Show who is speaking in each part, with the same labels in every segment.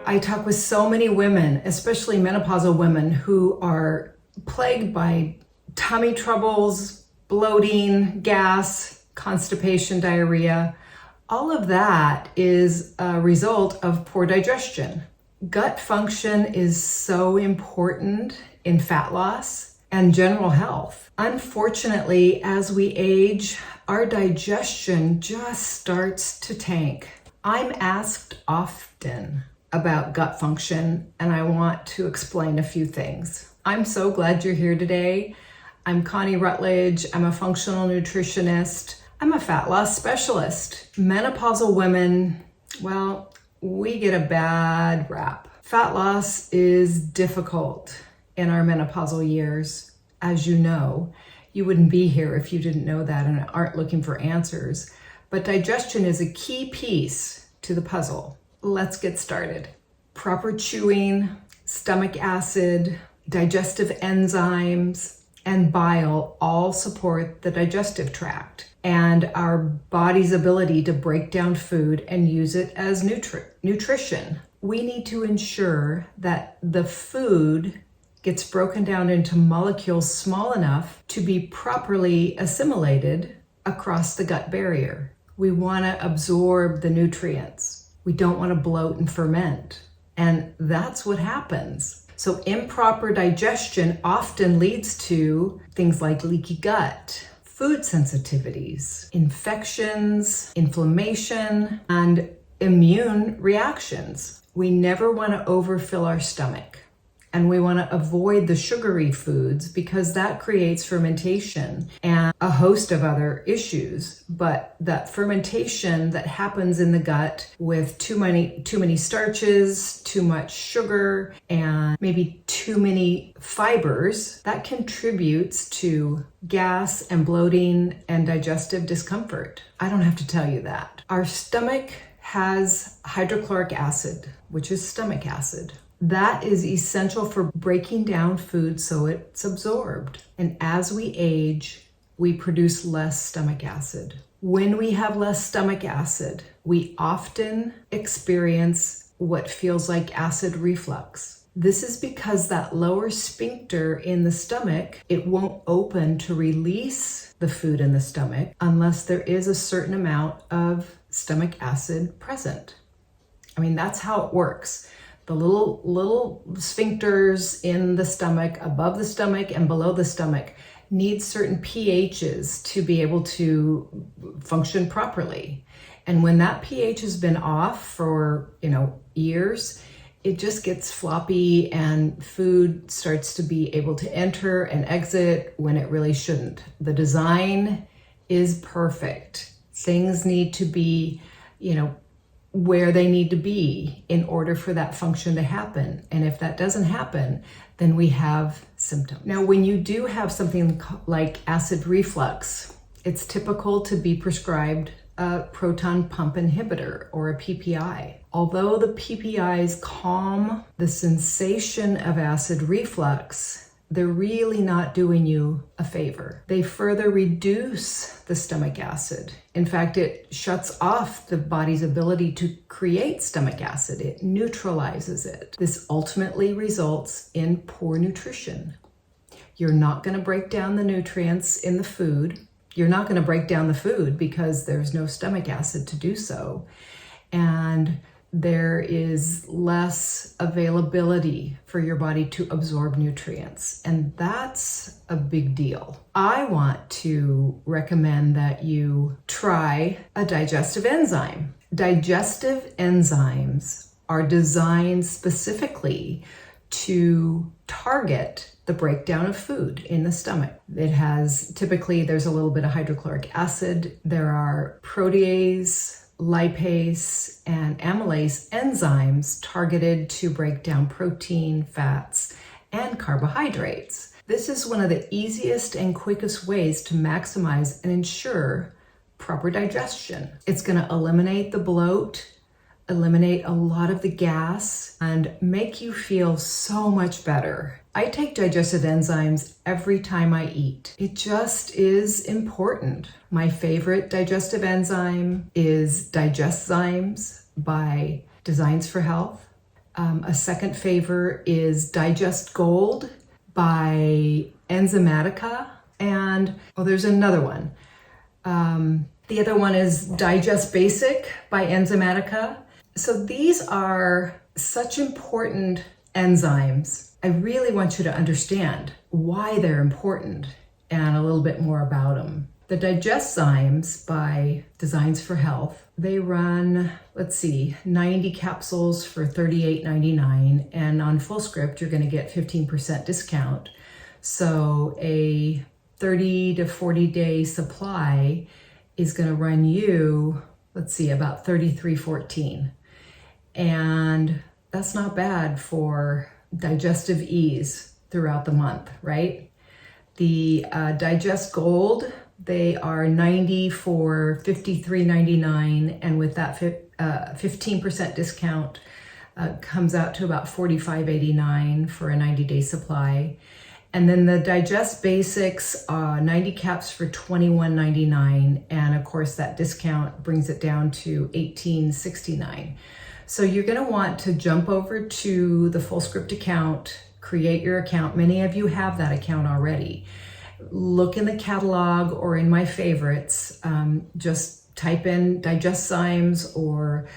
Speaker 1: I talk with so many women, especially menopausal women, who are plagued by tummy troubles, bloating, gas, constipation, diarrhea. All of that is a result of poor digestion. Gut function is so important in fat loss and general health. Unfortunately, as we age, our digestion just starts to tank. I'm asked often about gut function, and I want to explain a few things. I'm so glad you're here today. I'm Connie Rutledge. I'm a functional nutritionist. I'm a fat loss specialist. Menopausal women, well, we get a bad rap. Fat loss is difficult in our menopausal years. As you know, you wouldn't be here if you didn't know that and aren't looking for answers. But digestion is a key piece to the puzzle. Let's get started. Proper chewing, stomach acid, digestive enzymes, and bile all support the digestive tract and our body's ability to break down food and use it as nutrition. We need to ensure that the food gets broken down into molecules small enough to be properly assimilated across the gut barrier. We want to absorb the nutrients. We don't want to bloat and ferment. And that's what happens. So improper digestion often leads to things like leaky gut, food sensitivities, infections, inflammation, and immune reactions. We never want to overfill our stomach. And we want to avoid the sugary foods because that creates fermentation and a host of other issues. But that fermentation that happens in the gut with too many starches, too much sugar, and maybe too many fibers, that contributes to gas and bloating and digestive discomfort. I don't have to tell you that. Our stomach has hydrochloric acid, which is stomach acid. That is essential for breaking down food so it's absorbed. And as we age, we produce less stomach acid. When we have less stomach acid, we often experience what feels like acid reflux. This is because that lower sphincter in the stomach, it won't open to release the food in the stomach unless there is a certain amount of stomach acid present. I mean, that's how it works. The little sphincters in the stomach, above the stomach and below the stomach, need certain pHs to be able to function properly. And when that pH has been off for, years, it just gets floppy and food starts to be able to enter and exit when it really shouldn't. The design is perfect. Things need to be, where they need to be in order for that function to happen. And if that doesn't happen, then we have symptoms. Now, when you do have something like acid reflux, it's typical to be prescribed a proton pump inhibitor or a PPI. Although the PPIs calm the sensation of acid reflux, they're really not doing you a favor. They further reduce the stomach acid. In fact, it shuts off the body's ability to create stomach acid. It neutralizes it. This ultimately results in poor nutrition. You're not going to break down the nutrients in the food. You're not going to break down the food because there's no stomach acid to do so. And there is less availability for your body to absorb nutrients. And that's a big deal. I want to recommend that you try a digestive enzyme. Digestive enzymes are designed specifically to target the breakdown of food in the stomach. Typically there's a little bit of hydrochloric acid. There are protease, lipase, and amylase enzymes targeted to break down protein, fats, and carbohydrates. This is one of the easiest and quickest ways to maximize and ensure proper digestion. It's going to eliminate the bloat, eliminate a lot of the gas, and make you feel so much better. I take digestive enzymes every time I eat. It just is important. My favorite digestive enzyme is Digeszymes by Designs for Health. A second favor is Digest Gold by Enzymatica. And, oh, there's another one. The other one is Digest Basic by Enzymatica. So these are such important enzymes. I really want you to understand why they're important and a little bit more about them. The Digeszymes by Designs for Health, they run, let's see, 90 capsules for $38.99, and on Fullscript you're going to get 15% discount. So a 30 to 40 day supply is going to run you, let's see, about $33.14. And that's not bad for digestive ease throughout the month, right? The Digest Gold, they are 90 for $53.99, and with that 15% discount comes out to about $45.89 for a 90-day supply. And then the Digest Basics, 90 caps for $21.99, and of course that discount brings it down to $18.69. So you're going to want to jump over to the Fullscript account, create your account. Many of you have that account already. Look in the catalog or in my favorites. Just type in Digeszymes or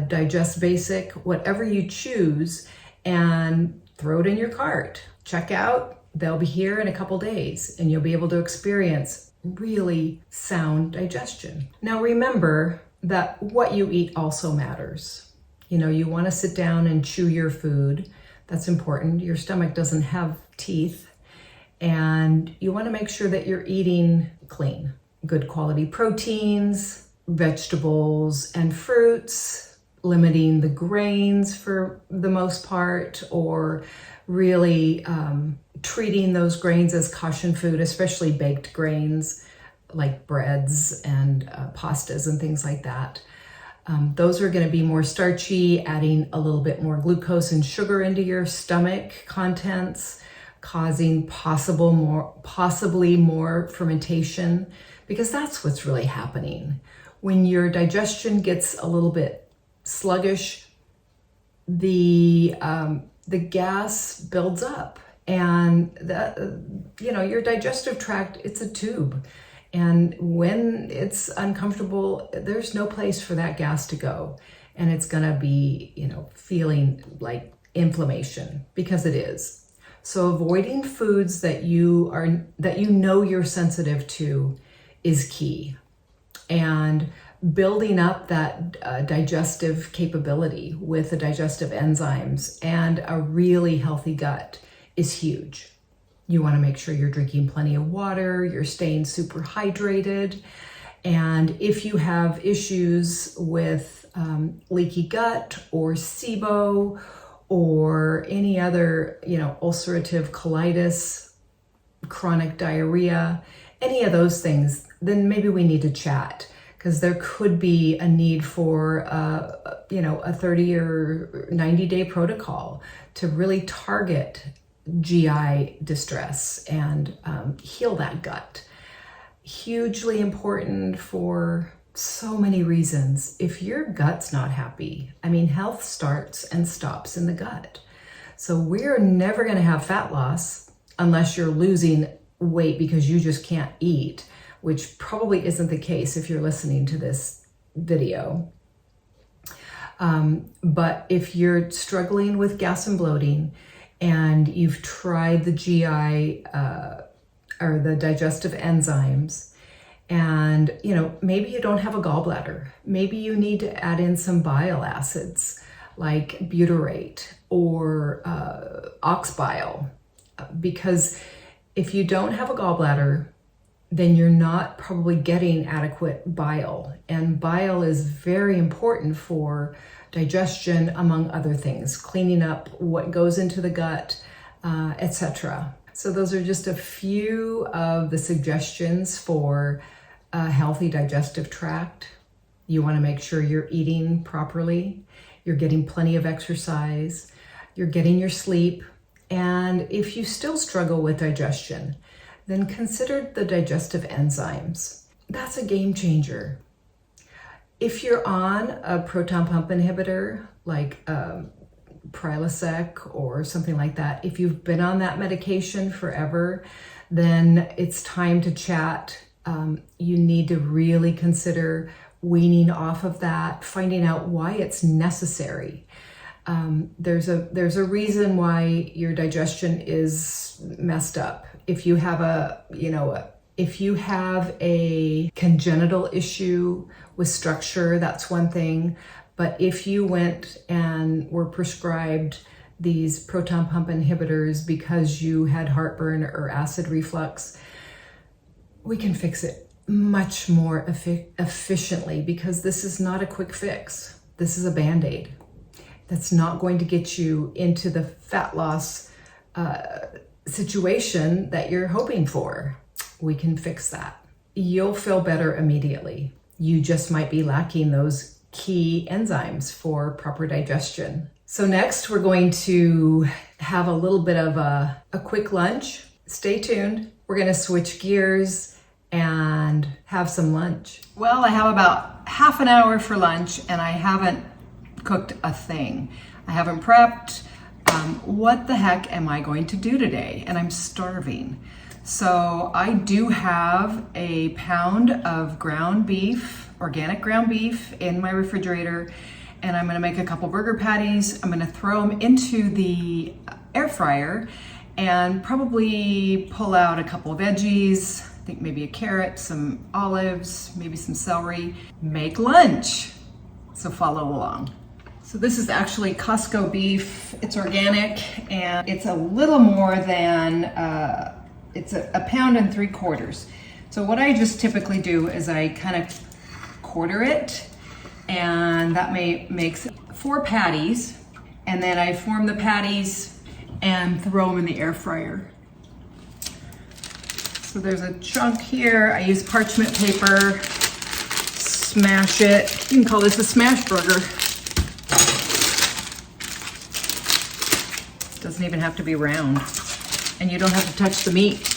Speaker 1: Digest Basic, whatever you choose, and throw it in your cart. Check out. They'll be here in a couple days, and you'll be able to experience really sound digestion. Now remember that what you eat also matters. You know, you want to sit down and chew your food. That's important. Your stomach doesn't have teeth. And you want to make sure that you're eating clean, good quality proteins, vegetables and fruits, limiting the grains for the most part, or really treating those grains as caution food, especially baked grains like breads and pastas and things like that. Those are going to be more starchy, adding a little bit more glucose and sugar into your stomach contents, causing possibly more fermentation, because that's what's really happening. When your digestion gets a little bit sluggish, the gas builds up, and your digestive tract, it's a tube. And when it's uncomfortable, there's no place for that gas to go. And it's gonna be, feeling like inflammation, because it is. So avoiding foods that you know you're sensitive to is key. And building up that digestive capability with the digestive enzymes and a really healthy gut is huge. You want to make sure you're drinking plenty of water, you're staying super hydrated. And if you have issues with leaky gut or SIBO or any other, ulcerative colitis, chronic diarrhea, any of those things, then maybe we need to chat, because there could be a need for a 30 or 90-day protocol to really target GI distress and heal that gut. Hugely important for so many reasons. If your gut's not happy, health starts and stops in the gut. So we're never going to have fat loss unless you're losing weight because you just can't eat, which probably isn't the case if you're listening to this video. But if you're struggling with gas and bloating, and you've tried the GI or the digestive enzymes, and maybe you don't have a gallbladder, maybe you need to add in some bile acids like butyrate or ox bile, because if you don't have a gallbladder, then you're not probably getting adequate bile, and bile is very important for digestion, among other things, cleaning up what goes into the gut, etc. So those are just a few of the suggestions for a healthy digestive tract. You want to make sure you're eating properly, you're getting plenty of exercise, you're getting your sleep, and if you still struggle with digestion, then consider the digestive enzymes. That's a game changer. If you're on a proton pump inhibitor like Prilosec or something like that. If you've been on that medication forever, then it's time to chat. You need to really consider weaning off of that, finding out why it's necessary. There's a reason why your digestion is messed up. If you have if you have a congenital issue with structure, that's one thing. But if you went and were prescribed these proton pump inhibitors because you had heartburn or acid reflux, we can fix it much more efficiently, because this is not a quick fix. This is a Band-Aid. That's not going to get you into the fat loss situation that you're hoping for. We can fix that. You'll feel better immediately. You just might be lacking those key enzymes for proper digestion. So next we're going to have a little bit of a quick lunch. Stay tuned. We're going to switch gears and have some lunch. Well, I have about half an hour for lunch and I haven't cooked a thing. I haven't prepped. What the heck am I going to do today? And I'm starving. So I do have a pound of ground beef, organic ground beef in my refrigerator, and I'm gonna make a couple burger patties. I'm gonna throw them into the air fryer and probably pull out a couple of veggies, I think maybe a carrot, some olives, maybe some celery, make lunch. So follow along. So this is actually Costco beef. It's organic and it's a little more than, it's a pound and 3/4. So what I just typically do is I kind of quarter it, and that makes 4 patties, and then I form the patties and throw them in the air fryer. So there's a chunk here. I use parchment paper, smash it. You can call this a smash burger. Doesn't even have to be round, and you don't have to touch the meat.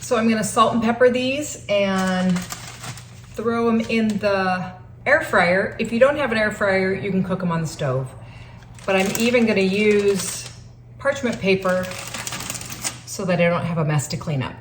Speaker 1: So I'm gonna salt and pepper these and throw them in the air fryer. If you don't have an air fryer, you can cook them on the stove. But I'm even gonna use parchment paper so that I don't have a mess to clean up.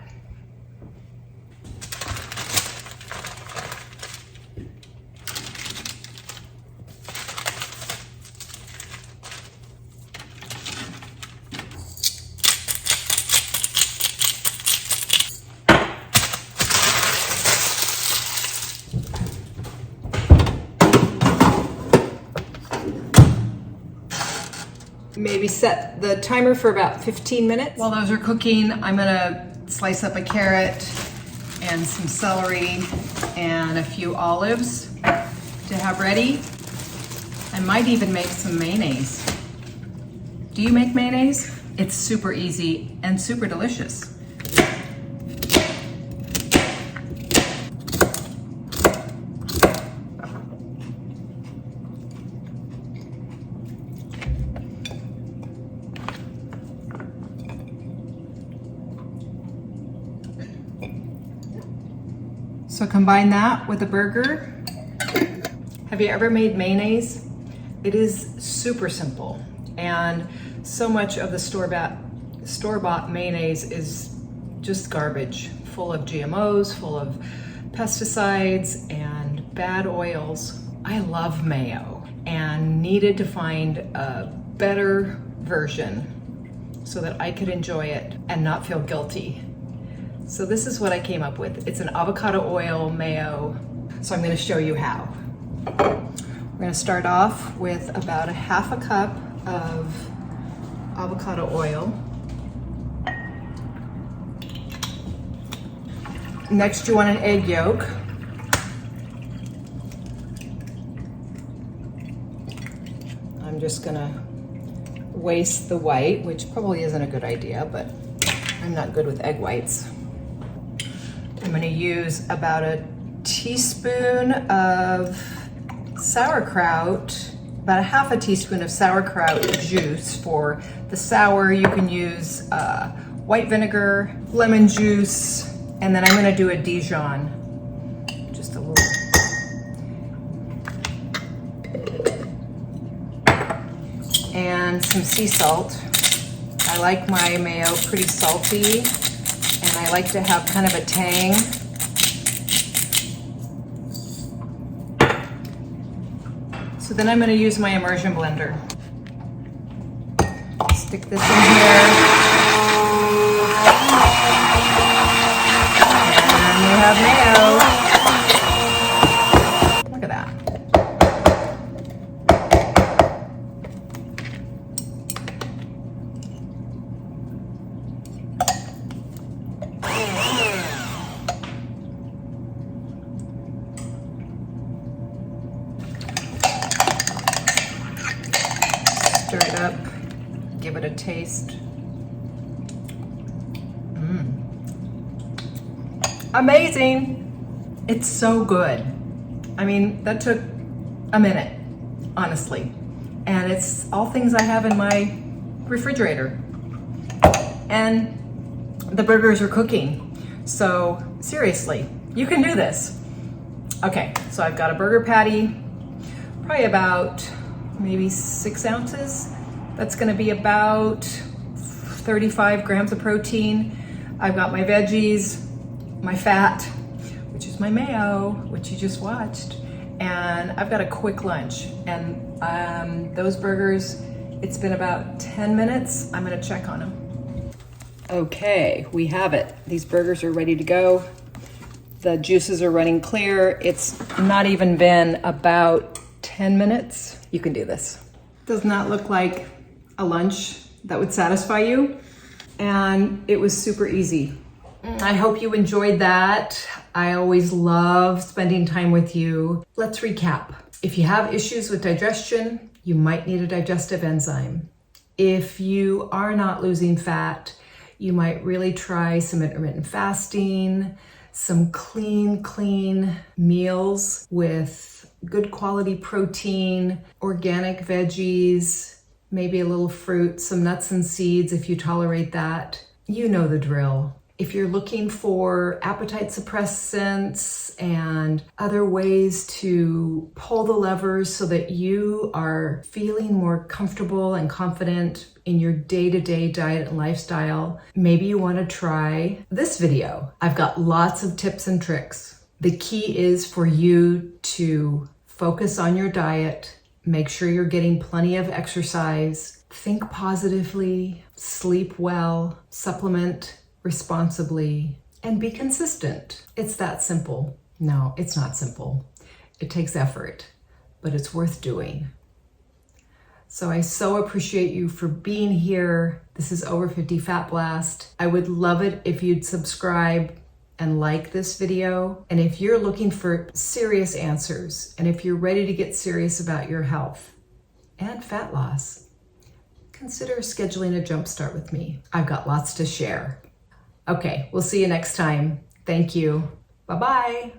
Speaker 1: Maybe set the timer for about 15 minutes. While those are cooking, I'm gonna slice up a carrot and some celery and a few olives to have ready. I might even make some mayonnaise. Do you make mayonnaise? It's super easy and super delicious. So combine that with a burger. Have you ever made mayonnaise? It is super simple, and so much of the store-bought mayonnaise is just garbage, full of GMOs, full of pesticides and bad oils. I love mayo and needed to find a better version so that I could enjoy it and not feel guilty. So this is what I came up with. It's an avocado oil mayo. So I'm gonna show you how. We're gonna start off with about a half a cup of avocado oil. Next, you want an egg yolk. I'm just gonna waste the white, which probably isn't a good idea, but I'm not good with egg whites. I'm gonna use about a teaspoon of sauerkraut, about a half a teaspoon of sauerkraut juice. For the sour, you can use white vinegar, lemon juice, and then I'm gonna do a Dijon, just a little. and some sea salt. I like my mayo pretty salty, and I like to have kind of a tang. So then I'm going to use my immersion blender. Stick this in here. And we have mayo. Look at that. Stir it up, give it a taste. Amazing! It's so good. I mean, that took a minute, honestly. And it's all things I have in my refrigerator. And the burgers are cooking. So seriously, you can do this. Okay, so I've got a burger patty, probably about maybe 6 ounces. That's gonna be about 35 grams of protein. I've got my veggies, my fat, which is my mayo, which you just watched. And I've got a quick lunch. And those burgers, it's been about 10 minutes. I'm gonna check on them. Okay, we have it. These burgers are ready to go. The juices are running clear. It's not even been about 10 minutes. You can do this. Does not look like a lunch that would satisfy you. And it was super easy. I hope you enjoyed that. I always love spending time with you. Let's recap. If you have issues with digestion, you might need a digestive enzyme. If you are not losing fat, you might really try some intermittent fasting, some clean meals with good quality protein, organic veggies, maybe a little fruit, some nuts and seeds if you tolerate that. You know the drill. If you're looking for appetite suppressants and other ways to pull the levers so that you are feeling more comfortable and confident in your day-to-day diet and lifestyle, maybe you want to try this video. I've got lots of tips and tricks. The key is for you to focus on your diet, make sure you're getting plenty of exercise, think positively, sleep well, supplement responsibly, and be consistent. It's that simple. No, it's not simple. It takes effort, but it's worth doing. So I so appreciate you for being here. This is Over 50 Fat Blast. I would love it if you'd subscribe and like this video. And if you're looking for serious answers, and if you're ready to get serious about your health and fat loss, consider scheduling a jumpstart with me. I've got lots to share. Okay, we'll see you next time. Thank you. Bye-bye.